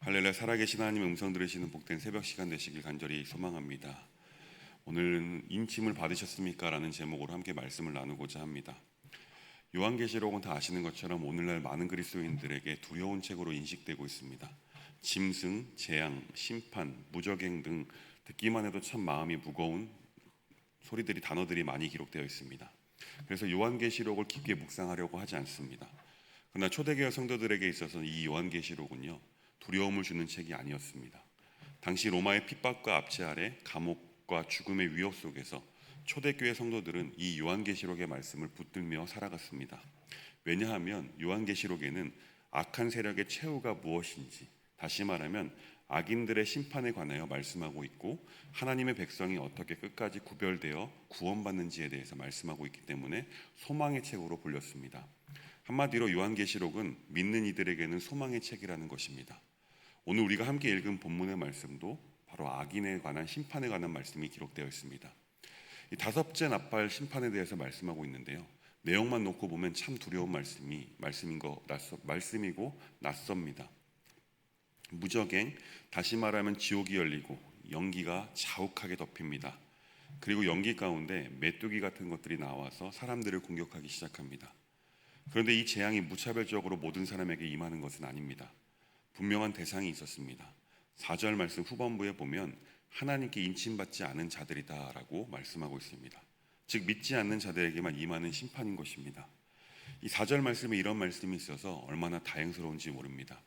할렐루야. 살아계신 하나님의 음성 들으시는 복된 새벽 시간 되시길 간절히 소망합니다. 오늘은 인침을 받으셨습니까? 라는 제목으로 함께 말씀을 나누고자 합니다. 요한계시록은 다 아시는 것처럼 오늘날 많은 그리스도인들에게 두려운 책으로 인식되고 있습니다. 짐승, 재앙, 심판, 무적행 등 듣기만 해도 참 마음이 무거운 단어들이 많이 기록되어 있습니다. 그래서 요한계시록을 깊게 묵상하려고 하지 않습니다. 그러나 초대교회 성도들에게 있어서는 이 요한계시록은요, 두려움을 주는 책이 아니었습니다. 당시 로마의 핍박과 압제 아래 감옥과 죽음의 위협 속에서 초대교회 성도들은 이 요한계시록의 말씀을 붙들며 살아갔습니다. 왜냐하면 요한계시록에는 악한 세력의 최후가 무엇인지, 다시 말하면 악인들의 심판에 관하여 말씀하고 있고 하나님의 백성이 어떻게 끝까지 구별되어 구원받는지에 대해서 말씀하고 있기 때문에 소망의 책으로 불렸습니다. 한마디로 요한계시록은 믿는 이들에게는 소망의 책이라는 것입니다. 오늘 우리가 함께 읽은 본문의 말씀도 바로 악인에 관한 심판에 관한 말씀이 기록되어 있습니다. 이 다섯째 나팔 심판에 대해서 말씀하고 있는데요, 내용만 놓고 보면 참 두려운 말씀이고 낯섭니다. 무적행, 다시 말하면 지옥이 열리고 연기가 자욱하게 덮입니다. 그리고 연기 가운데 메뚜기 같은 것들이 나와서 사람들을 공격하기 시작합니다. 그런데 이 재앙이 무차별적으로 모든 사람에게 임하는 것은 아닙니다. 분명한 대상이 있었습니다. 4절 말씀 후반부에 보면 하나님께 인침받지 않은 자들이다라고 말씀하고 있습니다. 즉 믿지 않는 자들에게만 임하는 심판인 것입니다. 이 4절 말씀에 이런 말씀이 있어서 얼마나 다행스러운지 모릅니다.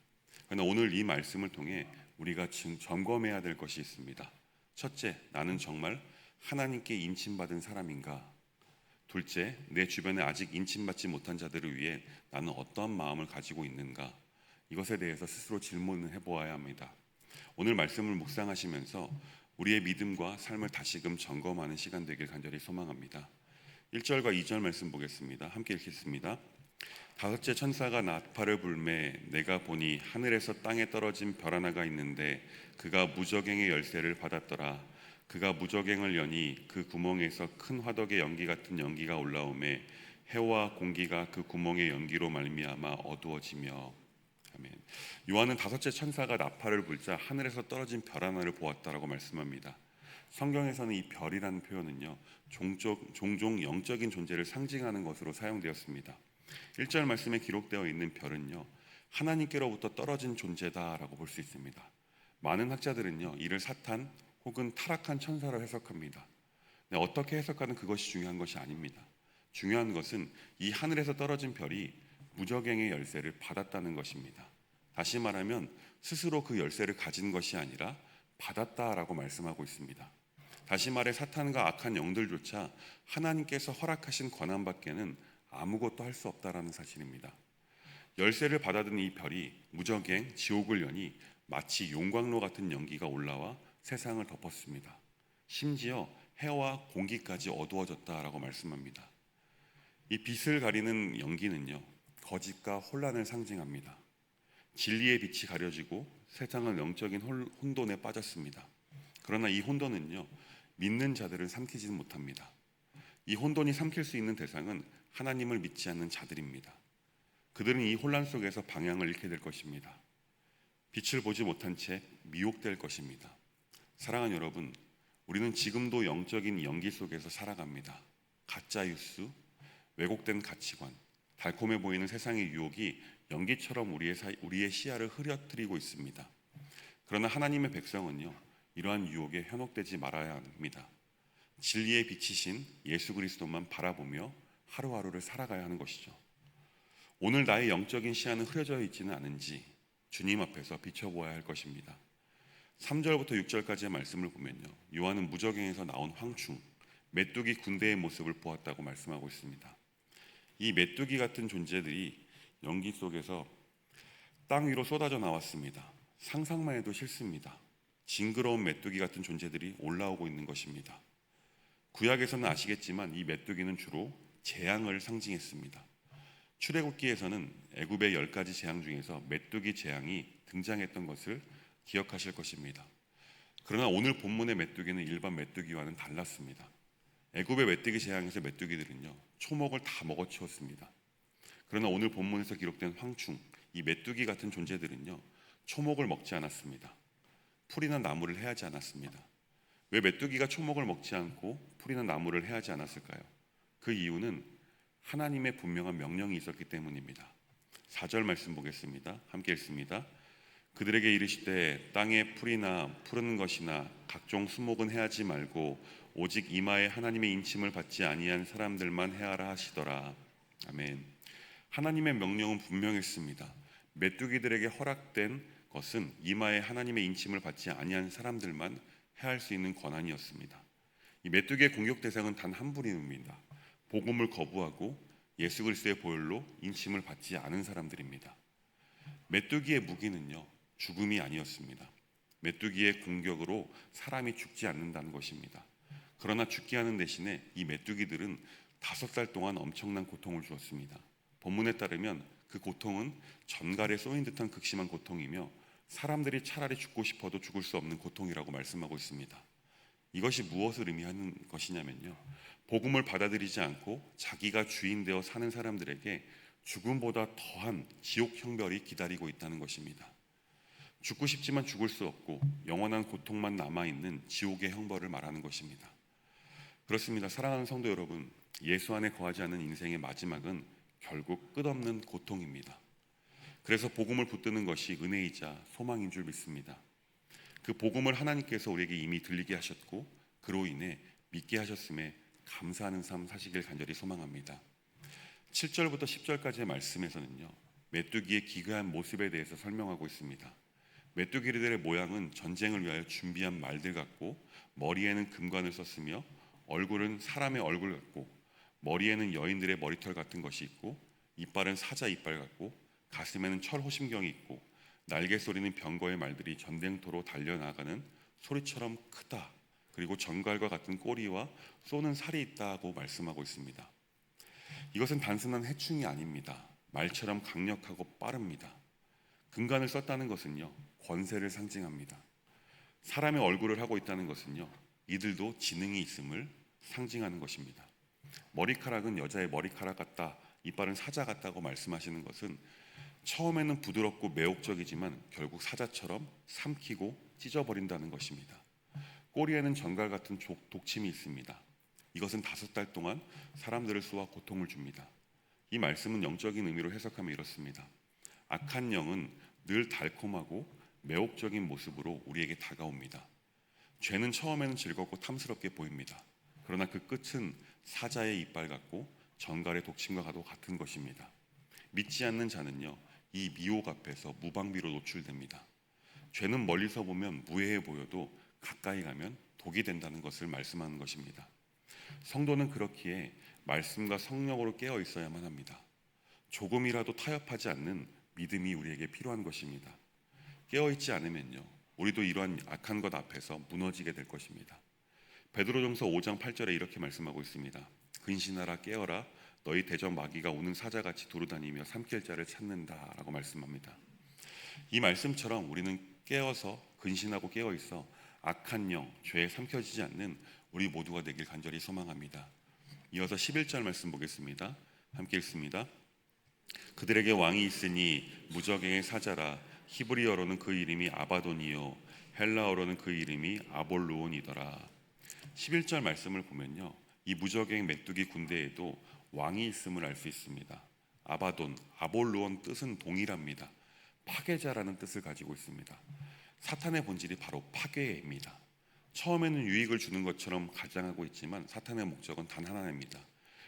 그러나 오늘 이 말씀을 통해 우리가 점검해야 될 것이 있습니다. 첫째, 나는 정말 하나님께 인침받은 사람인가? 둘째, 내 주변에 아직 인침받지 못한 자들을 위해 나는 어떠한 마음을 가지고 있는가? 이것에 대해서 스스로 질문을 해보아야 합니다. 오늘 말씀을 묵상하시면서 우리의 믿음과 삶을 다시금 점검하는 시간 되길 간절히 소망합니다. 1절과 2절 말씀 보겠습니다. 함께 읽겠습니다. 다섯째 천사가 나팔을 불매 내가 보니 하늘에서 땅에 떨어진 별 하나가 있는데 그가 무적행의 열쇠를 받았더라. 그가 무적행을 여니 그 구멍에서 큰 화덕의 연기 같은 연기가 올라오매 해와 공기가 그 구멍의 연기로 말미암아 어두워지며. 아멘. 요한은 다섯째 천사가 나팔을 불자 하늘에서 떨어진 별 하나를 보았다라고 말씀합니다. 성경에서는 이 별이라는 표현은요, 종종 영적인 존재를 상징하는 것으로 사용되었습니다. 1절 말씀에 기록되어 있는 별은요, 하나님께로부터 떨어진 존재다라고 볼 수 있습니다. 많은 학자들은요, 이를 사탄 혹은 타락한 천사로 해석합니다. 어떻게 해석하는 그것이 중요한 것이 아닙니다. 중요한 것은 이 하늘에서 떨어진 별이 무적행의 열쇠를 받았다는 것입니다. 다시 말하면 스스로 그 열쇠를 가진 것이 아니라 받았다라고 말씀하고 있습니다. 다시 말해 사탄과 악한 영들조차 하나님께서 허락하신 권한밖에는 아무것도 할 수 없다라는 사실입니다. 열쇠를 받아든 이 별이 무적행, 지옥을 여니 마치 용광로 같은 연기가 올라와 세상을 덮었습니다. 심지어 해와 공기까지 어두워졌다라고 말씀합니다. 이 빛을 가리는 연기는요, 거짓과 혼란을 상징합니다. 진리의 빛이 가려지고 세상은 영적인 혼돈에 빠졌습니다. 그러나 이 혼돈은요, 믿는 자들을 삼키지는 못합니다. 이 혼돈이 삼킬 수 있는 대상은 하나님을 믿지 않는 자들입니다. 그들은 이 혼란 속에서 방향을 잃게 될 것입니다. 빛을 보지 못한 채 미혹될 것입니다. 사랑하는 여러분, 우리는 지금도 영적인 연기 속에서 살아갑니다. 가짜 뉴스, 왜곡된 가치관, 달콤해 보이는 세상의 유혹이 연기처럼 우리의 시야를 흐려뜨리고 있습니다. 그러나 하나님의 백성은요, 이러한 유혹에 현혹되지 말아야 합니다. 진리의 빛이신 예수 그리스도만 바라보며 하루하루를 살아가야 하는 것이죠. 오늘 나의 영적인 시야는 흐려져 있지는 않은지 주님 앞에서 비춰보아야 할 것입니다. 3절부터 6절까지의 말씀을 보면요, 요한은 무적행에서 나온 황충, 메뚜기 군대의 모습을 보았다고 말씀하고 있습니다. 이 메뚜기 같은 존재들이 연기 속에서 땅 위로 쏟아져 나왔습니다. 상상만 해도 싫습니다. 징그러운 메뚜기 같은 존재들이 올라오고 있는 것입니다. 구약에서는 아시겠지만 이 메뚜기는 주로 재앙을 상징했습니다. 출애굽기에서는 애굽의 10가지 재앙 중에서 메뚜기 재앙이 등장했던 것을 기억하실 것입니다. 그러나 오늘 본문의 메뚜기는 일반 메뚜기와는 달랐습니다. 애굽의 메뚜기 재앙에서 메뚜기들은요, 초목을 다 먹어치웠습니다. 그러나 오늘 본문에서 기록된 황충, 이 메뚜기 같은 존재들은요, 초목을 먹지 않았습니다. 풀이나 나무를 해하지 않았습니다. 왜 메뚜기가 초목을 먹지 않고 풀이나 나무를 해하지 않았을까요? 그 이유는 하나님의 분명한 명령이 있었기 때문입니다. 4절 말씀 보겠습니다. 함께 읽습니다. 그들에게 이르시되 땅에 풀이나 푸른 것이나 각종 수목은 해하지 말고 오직 이마에 하나님의 인침을 받지 아니한 사람들만 해하라 하시더라. 아멘. 하나님의 명령은 분명했습니다. 메뚜기들에게 허락된 것은 이마에 하나님의 인침을 받지 아니한 사람들만 해할 수 있는 권한이었습니다. 이 메뚜기의 공격 대상은 단 한 분입니다. 복음을 거부하고 예수 그리스도의 보혈로 인침을 받지 않은 사람들입니다. 메뚜기의 무기는요, 죽음이 아니었습니다. 메뚜기의 공격으로 사람이 죽지 않는다는 것입니다. 그러나 죽게 하는 대신에 이 메뚜기들은 5달 동안 엄청난 고통을 주었습니다. 본문에 따르면 그 고통은 전갈에 쏘인 듯한 극심한 고통이며 사람들이 차라리 죽고 싶어도 죽을 수 없는 고통이라고 말씀하고 있습니다. 이것이 무엇을 의미하는 것이냐면요, 복음을 받아들이지 않고 자기가 주인 되어 사는 사람들에게 죽음보다 더한 지옥 형벌이 기다리고 있다는 것입니다. 죽고 싶지만 죽을 수 없고 영원한 고통만 남아있는 지옥의 형벌을 말하는 것입니다. 그렇습니다. 사랑하는 성도 여러분, 예수 안에 거하지 않는 인생의 마지막은 결국 끝없는 고통입니다. 그래서 복음을 붙드는 것이 은혜이자 소망인 줄 믿습니다. 그 복음을 하나님께서 우리에게 이미 들리게 하셨고 그로 인해 믿게 하셨음에 감사하는 삶 사시길 간절히 소망합니다. 7절부터 10절까지의 말씀에서는요, 메뚜기의 기괴한 모습에 대해서 설명하고 있습니다. 메뚜기들의 모양은 전쟁을 위하여 준비한 말들 같고 머리에는 금관을 썼으며 얼굴은 사람의 얼굴 같고 머리에는 여인들의 머리털 같은 것이 있고 이빨은 사자 이빨 같고 가슴에는 철 호심경이 있고 날개 소리는 병거의 말들이 전쟁터로 달려나가는 소리처럼 크다. 그리고 전갈과 같은 꼬리와 쏘는 살이 있다고 말씀하고 있습니다. 이것은 단순한 해충이 아닙니다. 말처럼 강력하고 빠릅니다. 금관을 썼다는 것은요, 권세를 상징합니다. 사람의 얼굴을 하고 있다는 것은요, 이들도 지능이 있음을 상징하는 것입니다. 머리카락은 여자의 머리카락 같다, 이빨은 사자 같다고 말씀하시는 것은 처음에는 부드럽고 매혹적이지만 결국 사자처럼 삼키고 찢어버린다는 것입니다. 꼬리에는 전갈 같은 독침이 있습니다. 이것은 5달 동안 사람들을 쏘아 고통을 줍니다. 이 말씀은 영적인 의미로 해석하면 이렇습니다. 악한 영은 늘 달콤하고 매혹적인 모습으로 우리에게 다가옵니다. 죄는 처음에는 즐겁고 탐스럽게 보입니다. 그러나 그 끝은 사자의 이빨 같고 전갈의 독침과 같은 것입니다. 믿지 않는 자는요, 이 미혹 앞에서 무방비로 노출됩니다. 죄는 멀리서 보면 무해해 보여도 가까이 가면 독이 된다는 것을 말씀하는 것입니다. 성도는 그렇기에 말씀과 성령으로 깨어 있어야만 합니다. 조금이라도 타협하지 않는 믿음이 우리에게 필요한 것입니다. 깨어 있지 않으면요, 우리도 이러한 악한 것 앞에서 무너지게 될 것입니다. 베드로전서 5장 8절에 이렇게 말씀하고 있습니다. 근신하라 깨어라 너희 대적 마귀가 오는 사자같이 두루다니며 삼킬 자를 찾는다라고 말씀합니다. 이 말씀처럼 우리는 깨어서 근신하고 깨어 있어 악한 영, 죄에 삼켜지지 않는 우리 모두가 되길 간절히 소망합니다. 이어서 11절 말씀 보겠습니다. 함께 읽습니다. 그들에게 왕이 있으니 무적행의 사자라. 히브리어로는 그 이름이 아바돈이요 헬라어로는 그 이름이 아볼루온이더라. 11절 말씀을 보면요, 이 무적행 메뚜기 군대에도 왕이 있음을 알 수 있습니다. 아바돈, 아볼루온 뜻은 동일합니다. 파괴자라는 뜻을 가지고 있습니다. 사탄의 본질이 바로 파괴입니다. 처음에는 유익을 주는 것처럼 가장하고 있지만 사탄의 목적은 단 하나입니다.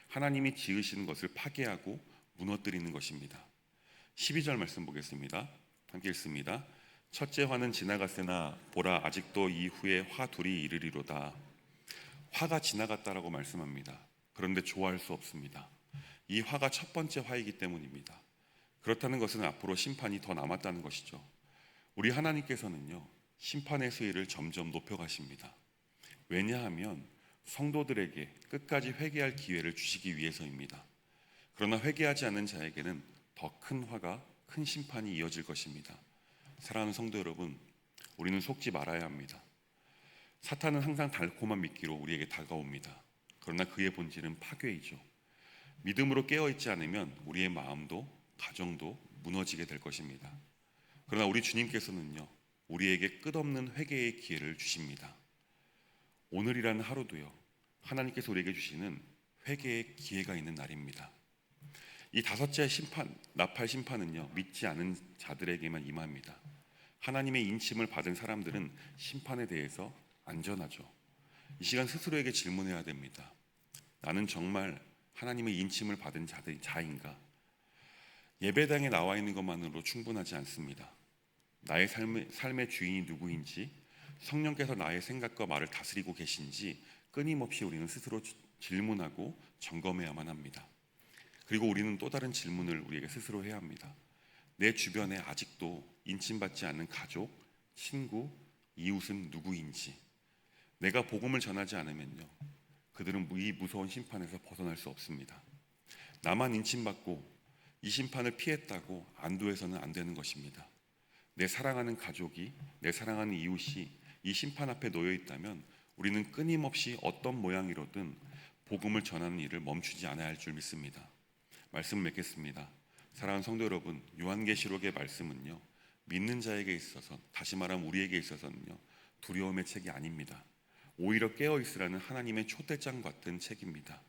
하나님이 지으신 것을 파괴하고 무너뜨리는 것입니다. 12절 말씀 보겠습니다. 함께 읽습니다. 첫째 화는 지나갔으나 보라 아직도 이후에 화 둘이 이르리로다. 화가 지나갔다라고 말씀합니다. 그런데 좋아할 수 없습니다. 이 화가 첫 번째 화이기 때문입니다. 그렇다는 것은 앞으로 심판이 더 남았다는 것이죠. 우리 하나님께서는요, 심판의 수위를 점점 높여가십니다. 왜냐하면 성도들에게 끝까지 회개할 기회를 주시기 위해서입니다. 그러나 회개하지 않는 자에게는 더 큰 화가, 큰 심판이 이어질 것입니다. 사랑하는 성도 여러분, 우리는 속지 말아야 합니다. 사탄은 항상 달콤한 미끼로 우리에게 다가옵니다. 그러나 그의 본질은 파괴이죠. 믿음으로 깨어있지 않으면 우리의 마음도 가정도 무너지게 될 것입니다. 그러나 우리 주님께서는요, 우리에게 끝없는 회개의 기회를 주십니다. 오늘이라는 하루도요, 하나님께서 우리에게 주시는 회개의 기회가 있는 날입니다. 이 다섯째 심판, 나팔 심판은요, 믿지 않은 자들에게만 임합니다. 하나님의 인침을 받은 사람들은 심판에 대해서 안전하죠. 이 시간 스스로에게 질문해야 됩니다. 나는 정말 하나님의 인침을 받은 자인가? 예배당에 나와 있는 것만으로 충분하지 않습니다. 나의 삶의 주인이 누구인지, 성령께서 나의 생각과 말을 다스리고 계신지 끊임없이 우리는 스스로 질문하고 점검해야만 합니다. 그리고 우리는 또 다른 질문을 우리에게 스스로 해야 합니다. 내 주변에 아직도 인침받지 않는 가족, 친구, 이웃은 누구인지, 내가 복음을 전하지 않으면요, 그들은 이 무서운 심판에서 벗어날 수 없습니다. 나만 인침받고 이 심판을 피했다고 안도해서는 안 되는 것입니다. 내 사랑하는 가족이, 내 사랑하는 이웃이 이 심판 앞에 놓여 있다면 우리는 끊임없이 어떤 모양이로든 복음을 전하는 일을 멈추지 않아야 할 줄 믿습니다. 말씀을 맺겠습니다. 사랑하는 성도 여러분, 요한계시록의 말씀은요, 믿는 자에게 있어서, 다시 말하면 우리에게 있어서는요, 두려움의 책이 아닙니다. 오히려 깨어있으라는 하나님의 초대장 같은 책입니다.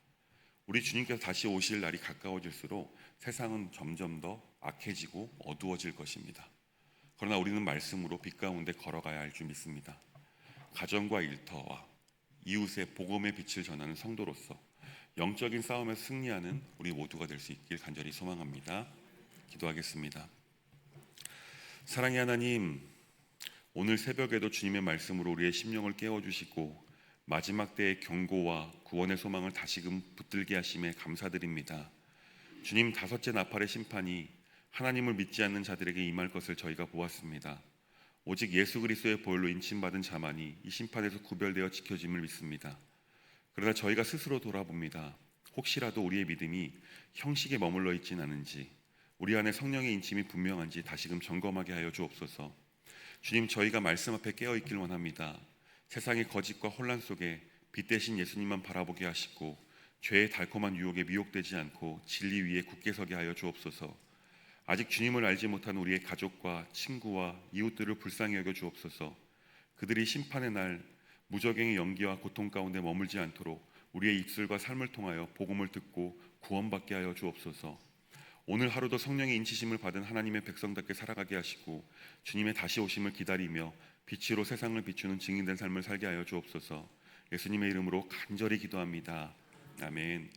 우리 주님께서 다시 오실 날이 가까워질수록 세상은 점점 더 악해지고 어두워질 것입니다. 그러나 우리는 말씀으로 빛 가운데 걸어가야 할 줄 믿습니다. 가정과 일터와 이웃의 복음의 빛을 전하는 성도로서 영적인 싸움에서 승리하는 우리 모두가 될 수 있길 간절히 소망합니다. 기도하겠습니다. 사랑의 하나님, 오늘 새벽에도 주님의 말씀으로 우리의 심령을 깨워주시고 마지막 때의 경고와 구원의 소망을 다시금 붙들게 하심에 감사드립니다. 주님, 다섯째 나팔의 심판이 하나님을 믿지 않는 자들에게 임할 것을 저희가 보았습니다. 오직 예수 그리스도의 보혈로 인침받은 자만이 이 심판에서 구별되어 지켜짐을 믿습니다. 그러나 저희가 스스로 돌아봅니다. 혹시라도 우리의 믿음이 형식에 머물러 있진 않은지, 우리 안에 성령의 인침이 분명한지 다시금 점검하게 하여 주옵소서. 주님, 저희가 말씀 앞에 깨어있길 원합니다. 세상의 거짓과 혼란 속에 빛 대신 예수님만 바라보게 하시고 죄의 달콤한 유혹에 미혹되지 않고 진리 위에 굳게 서게 하여 주옵소서. 아직 주님을 알지 못한 우리의 가족과 친구와 이웃들을 불쌍히 여겨 주옵소서. 그들이 심판의 날 무적행의 연기와 고통 가운데 머물지 않도록 우리의 입술과 삶을 통하여 복음을 듣고 구원받게 하여 주옵소서. 오늘 하루도 성령의 인치심을 받은 하나님의 백성답게 살아가게 하시고 주님의 다시 오심을 기다리며 빛으로 세상을 비추는 증인된 삶을 살게 하여 주옵소서. 예수님의 이름으로 간절히 기도합니다. 아멘.